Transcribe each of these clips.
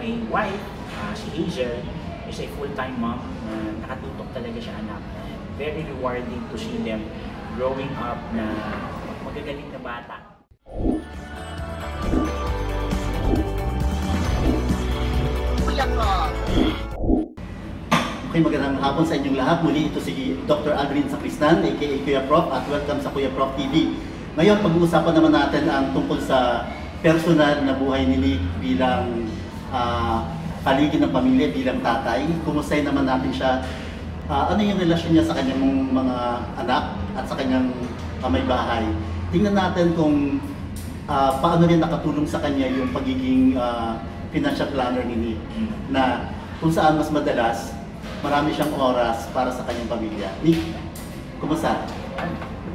my wife, si Hazel, is a full-time mom. Nakatutok talaga siya anak. Very rewarding to see them growing up na magagaling na bata. Okay, magandang hapon sa inyong lahat. Muli ito si Dr. Aldrin Sacristan, aka Kuya Prof, at welcome sa Kuya Prof TV. Ngayon, pag-uusapan naman natin ang tungkol sa personal na buhay ni Nick bilang paligid ng pamilya, bilang tatay. Kumustahin naman natin siya. Ano yung relasyon niya sa kanyang mga anak at sa kanyang may bahay. Tingnan natin kung paano rin nakatulong sa kanya yung pagiging financial planner ni Nick, na kung saan mas madalas marami siyang oras para sa kanyang pamilya. Nick, kumusta?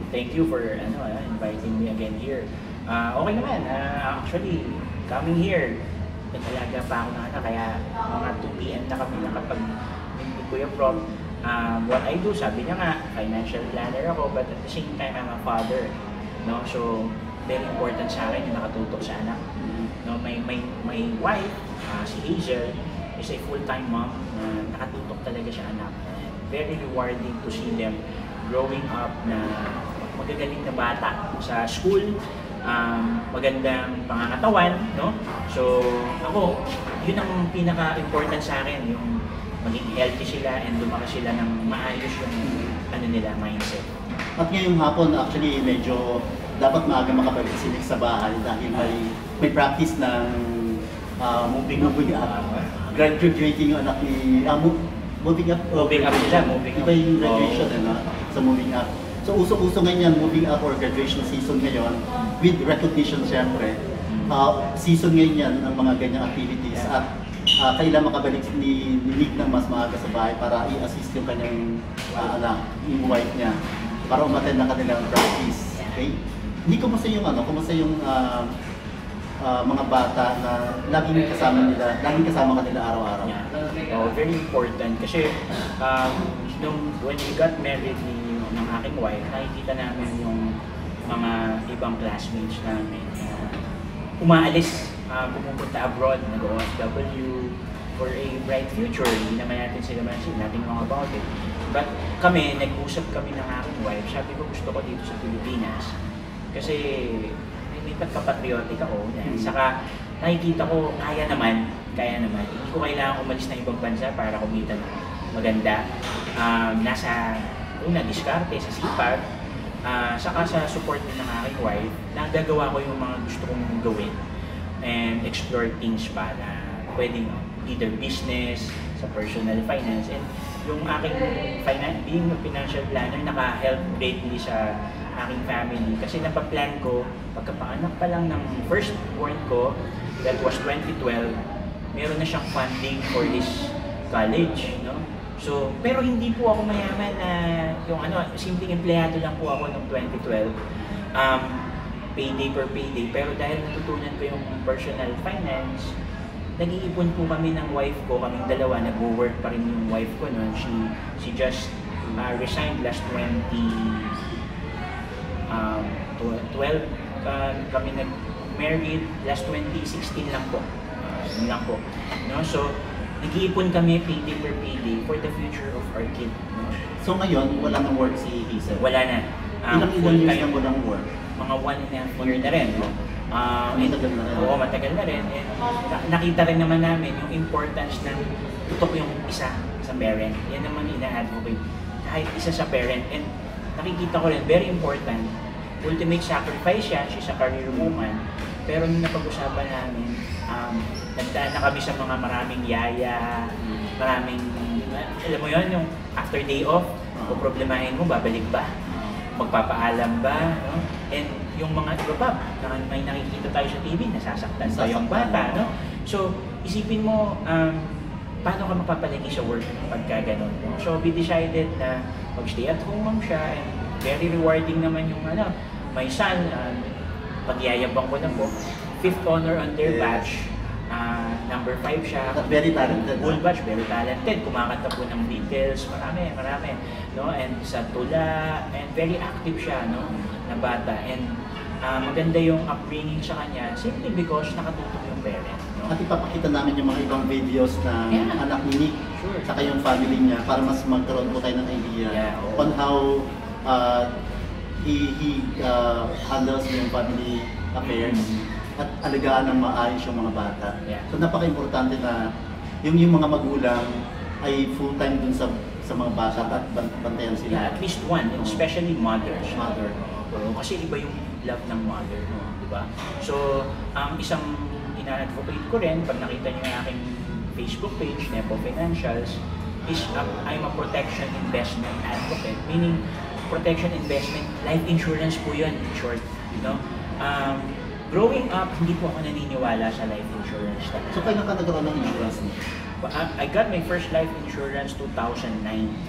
Thank you for inviting me again here. Okay naman. Actually, coming here, nagalaga pa ako ng anak, kaya mga 2 PM na kami nakapag-meet ni Kuya Prof. What I do, sabi niya nga, financial planner ako, but at the same time, I'm a father. No? So, very important sa akin yung nakatutok sa anak. No? My wife, si Hazel, is a full-time mom. Nakatutok talaga siya anak. Very rewarding to see them growing up na magagaling na bata sa school, magandang pangangatawan, no? So ako, yun ang pinaka-important sa akin, yung maging healthy sila and lumaki sila ng maayos yung mindset. At ngayong hapon, actually medyo dapat maaga makabalik si Nick sa bahay dahil may practice ng moving up. Graduating yung anak ni moving up sila, iba yung graduation sa moving up. So usong-uso ngayon, moving up or graduation season ngayon with recognition syempre. Season ngayon yan ang mga ganyang activities at kailan makabalik ni Nick ng mas maaga sa bahay para i-assist yung kanyang anak, yung wife niya, para umattend na kanilang practice. Okay? Hindi kumusta yung mga bata na laging kasama kanila araw-araw. Very important kasi when we got married ng aking wife, nakikita namin yung mga ibang classmates namin umaalis, pumupunta abroad, nag-OFW for a bright future. Hindi naman natin sila nothing wrong about it. But kami, nag-usap kami ng aking wife, sabi ko gusto ko dito sa Pilipinas kasi may pagka-patriotic ako. Saka nakikita ko, kaya naman. Hindi ko kailangan umalis na ibang bansa para kumita ng maganda. Nasa diskarte, sa sipag, saka sa support ng aking wife, nagagawa ko yung mga gusto kong gawin and explore things pa na pwedeng either business, sa personal finance, and yung aking being a financial planner naka-help greatly sa aking family kasi napaplan ko pagkapanganak pa lang ng first born ko, that was 2012, meron na siyang funding for his college, no? So, pero hindi po ako mayaman na yung simpleng empleyado lang po ako noong 2012, payday per payday, pero dahil natutunan ko yung personal finance, nag-iipon po kami ng wife ko, kaming dalawa, nag-work pa rin yung wife ko noon. She just resigned last 12 kami nag-married, last 2016 lang po. No? So, nag-iipon kami payday per payday for the future of our kid. No? So ngayon, wala nang work si Hazel? Wala na. Ilang years na walang work? Mga 1.5 year na rin. No? Matagal na rin. Oo, matagal na rin. And nakita rin naman namin yung importance ng tutok yung isa sa parent. Yan naman ina-advocate. Kahit isa sa parent. And nakikita ko rin, very important, ultimate sacrifice siya, she's a career woman. Pero nung napag-usapan namin, nagdaan na kami sa mga maraming yaya, maraming, alam mo yun, yung after day off, kung problemahin mo, babalik ba? Magpapaalam ba? No? And yung mga iba pa, may nakikita tayo sa TV, nasasaktan pa yung bata. No? So, isipin mo, paano ka mapapalagi sa work pagka ganun. No? So, we decided na mag-stay at home mom siya, and very rewarding naman yung my son, pagyayabang ko na po, 5th honor on their batch, number 5 siya. Very talented. Full batch, very talented. Kumakanta po ng Beatles, marami. No? And sa tula, and very active siya, no? Na bata. And maganda yung upbringing sa kanya, simply because nakatutok yung ng parent. No? At ipapakita namin yung mga ibang videos ng anak ni Nick, Sure. saka yung family niya, para mas magkaroon po tayo ng idea on how he handles yung family affairs at alagaan ng maayos yung mga bata. So napaka-importante na yung mga magulang ay full-time dun sa mga bata at bantayan sila. At least one, especially mothers. Mother. Kasi iba yung love ng mother, di ba? So, isang ina-advocate ko rin, pag nakita niyo yung aking Facebook page, Nepo Financials, is I'm a protection investment advocate. Meaning, protection investment, life insurance po yun, in short. You know? Growing up, hindi po ako naniniwala sa life insurance. So, kailan ka nagkaroon ng insurance mo? I got my first life insurance 2009.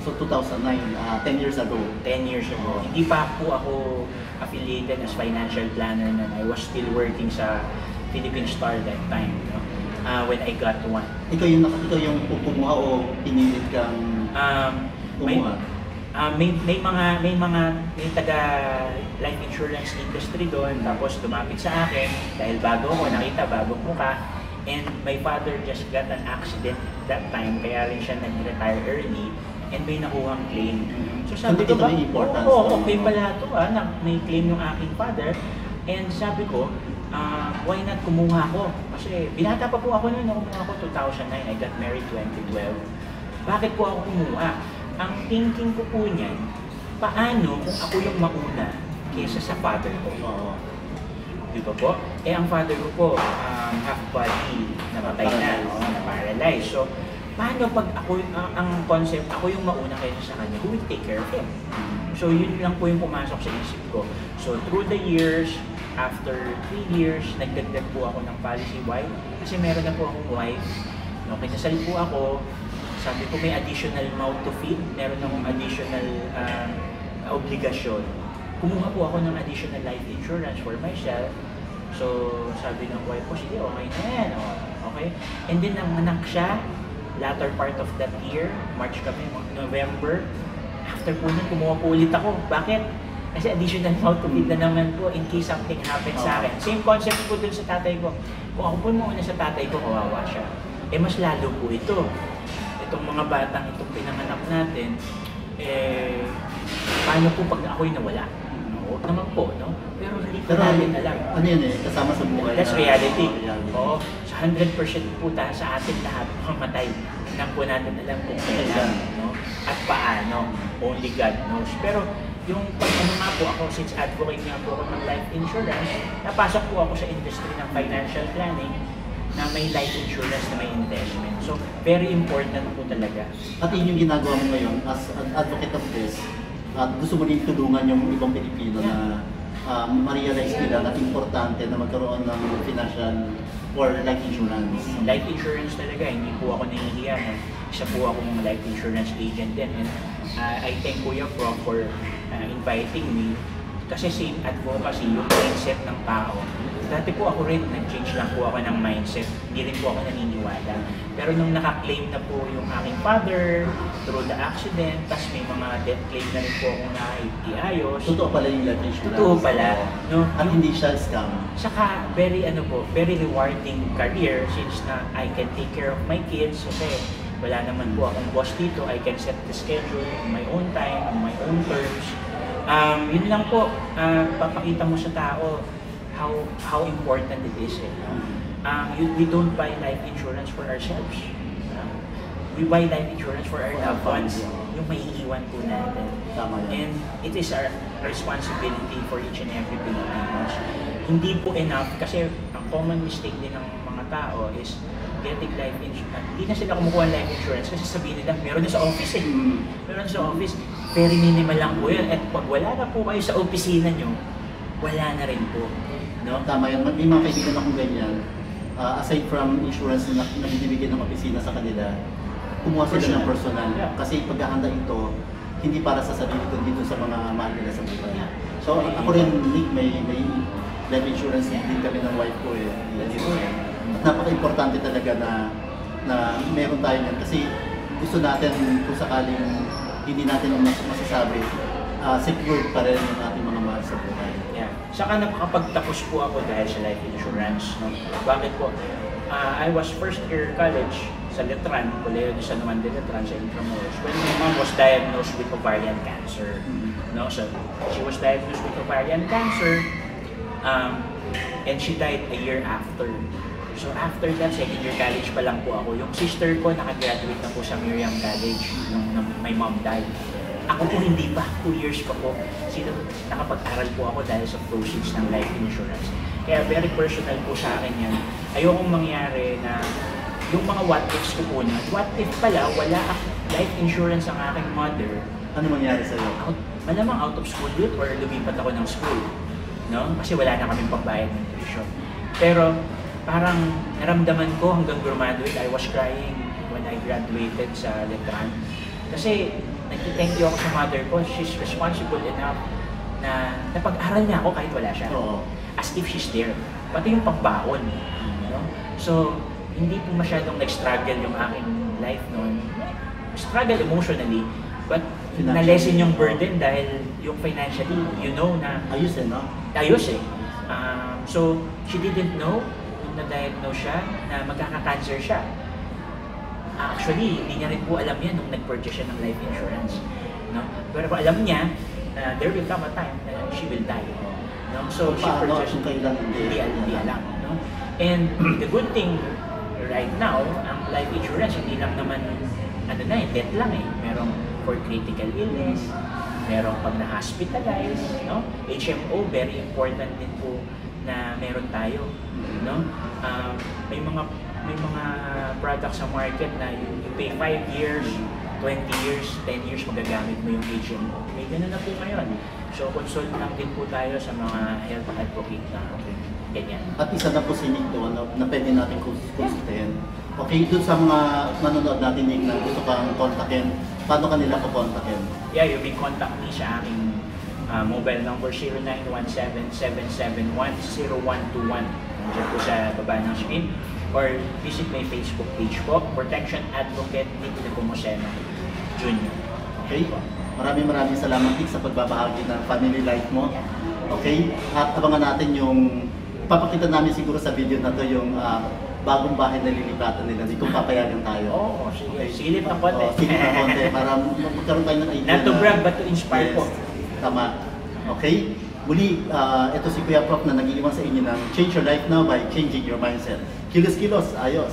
So 2009, 10 years ago. 10 years ago. Hindi pa po ako affiliated as financial planner na I was still working sa Philippine Star that time, you know, when I got one. Ikaw yung kumuha o pinilit kang kumuha? May taga life insurance industry doon, tapos lumapit sa akin dahil bago ko nakita, bagong mukha. And my father just got an accident that time, kaya rin siya nag-retire early, and may nakuhang claim. So sabi ko ba, okay pala ito na may claim yung aking father. And sabi ko, why not kumuha ko? Kasi binata pa po ako noon, kumuha ko 2009, I got married 2012. Bakit po ako kumuha? Ang thinking ko po niyan, paano kung ako yung mauna kaysa sa father ko? Di ba po? Ang father ko po, half body, namatay na, na-paralyzed. So, paano pag ako, ang concept, ako yung mauna kaysa sa kanya, who will take care of him? So, yun lang po yung pumasok sa isip ko. So, through the years, after 3 years, nagdagdag po ako ng policy. Why? Kasi meron na po akong wife. No, kinasal po ako. Sabi ko, may additional mouth to feed. Meron akong additional obligasyon. Kumuha po ako ng additional life insurance for myself. So, sabi ng wife ko, sige, okay na yan. Okay? And then, nanganak siya, latter part of that year, March kami, November. After po nun, kumuha po ulit ako. Bakit? Kasi additional mouth to feed na naman po in case something happens sa akin. Same concept po dun sa tatay ko. Kung ako po muna sa tatay ko, kawawa siya. Mas lalo po ito. Itong mga batang itong pinanganak natin, paano po pag ako'y nawala? Huwag naman po, no? Pero hindi po natin alam. Ano yun kasama sa buhay. That's reality. Oo. So 100% po sa atin lahat mamatay. Nang po natin alam kung kailan, no? At paano. Only God knows. Pero yung pag-ano nga po ako, since advocate nga po ako ng life insurance, napasok po ako sa industry ng financial planning na may life insurance na may investment. So, very important po talaga. At yun yung ginagawa mo ngayon as an advocate of this, at gusto mo rin tulungan yung ibang Pilipino na ma-realize nila na importante na magkaroon ng financial or life insurance. Life insurance talaga, hindi po ako nahihiya. No? Isa po ako ng life insurance agent din. And I thank Kuya Prof for inviting me. Kasi same advocacy, yung mindset ng tao. Dati po ako rin, nag-change lang po ako ng mindset. Hindi rin po ako naniniwala. Pero nung naka-claim na po yung aking father through the accident, tas may mga death claim na rin po akong naiayos. Totoo pala yung life insurance. Totoo pala. No? At hindi siya scam. Saka very rewarding career since na I can take care of my kids. Kasi wala naman po akong boss dito. I can set the schedule in my own time, on my own terms. Yun lang po, papakita mo sa tao how important it is. We don't buy life insurance for ourselves. We buy life insurance for our loved ones, yung maiiwan po natin. And it is our responsibility for each and every Filipinos. Hindi po enough, kasi ang common mistake din ng mga tao is getting life insurance. Hindi na sila kumukuha ng life insurance kasi sabihin nila, meron na sa office Meron sa office, very minimal lang po yun. At pag wala na po kayo sa opisina nyo, wala na rin po. No? Tama yan. May mga kaibigan akong ganyan. Aside from insurance na nabibigyan ng opisina sa kanila, kumuha sila ng personal. Kasi paghahanda ito, hindi para sa sarili kundi dito sa mga mahal nila sa buhay. So ako rin, Nick, may life insurance din kami ng wife ko At napaka-importante talaga na meron tayo yan. Kasi gusto natin kung sakaling hindi natin masasabi, secure pa rin yung ating mga mahal sa buhay. Saka nakakapagtapos po ako dahil sa life insurance. No? Bakit po? I was first year college sa Letran, Colegio de San Juan de Letran sa Intramuros, when my mom was diagnosed with ovarian cancer. No? So, she was diagnosed with ovarian cancer, and she died a year after. So after that, second year college pa lang po ako. Yung sister ko nakagraduate na po sa Miriam College nung my mom died. Ako po hindi pa, 2 years pa po. Nakapag-aral po ako dahil sa proceeds ng life insurance. Kaya very personal po sa akin yan. Ayokong mangyari na yung mga what ifs ko po na, what if pala wala life insurance ang aking mother. Ano mangyari sa'yo? Malamang out of school yun or lumipat ako ng school. No? Kasi wala na kaming pambayad ng tuition. Pero parang naramdaman ko hanggang graduate, I was crying when I graduated sa Letran. Kasi nag-thank you ako sa mother ko. She's responsible enough na napag-aral niya ako kahit wala siya. Oo. As if she's there. Pati yung pagbaon. No? So, hindi po masyadong nag-struggle yung aking life noon. Struggle emotionally, but na-lessen yung burden dahil yung financially, you know na... Ayos no? Ayos eh. So, she didn't know na-diagnose siya na magkaka-cancer siya. Actually, hindi niya rin po alam yan nung nag-purchase siya ng life insurance. No? Pero alam niya na there will come a time na she will die. No? So, she purchased hindi alam. No? And the good thing right now, ang life insurance, hindi lang naman death lang eh. Merong for critical illness, merong pag na-hospitalize, no? HMO, very important din po na meron tayo, no? May mga products sa market na you pay 5 years, 20 years, 10 years magagamit mo yung HMO. May ganun na po ngayon. So consult lang din po tayo sa mga health advocate na ganyan. At isa na po si Nick doon na pwede natin konsultahin. Okay, doon sa mga manonood natin Nick na gusto kang kontakin, paano kanila ko kontakin? Yeah, you may contact me sa aking mobile number 0917-771-0121. Nandiyan po sa baba ng screen. Or visit my Facebook page po, Protection Advocate Nick Nepomuceno Jr. Okay? Maraming salamat Nick sa pagbabahagi ng family life mo. Okay? At abangan natin yung, papakita namin siguro sa video na to yung bagong bahay na lilipatan nila. Kung papayagan tayo. Oo, sige. Silip na konti. Silip na konti para magkaroon tayo ng idea. Not to brag but to inspire po. Tama. Okay? Muli, ito si Kuya Prof na nag-iwan sa inyo ng Change Your Life Now by Changing Your Mindset. Kilos-kilos, ayos!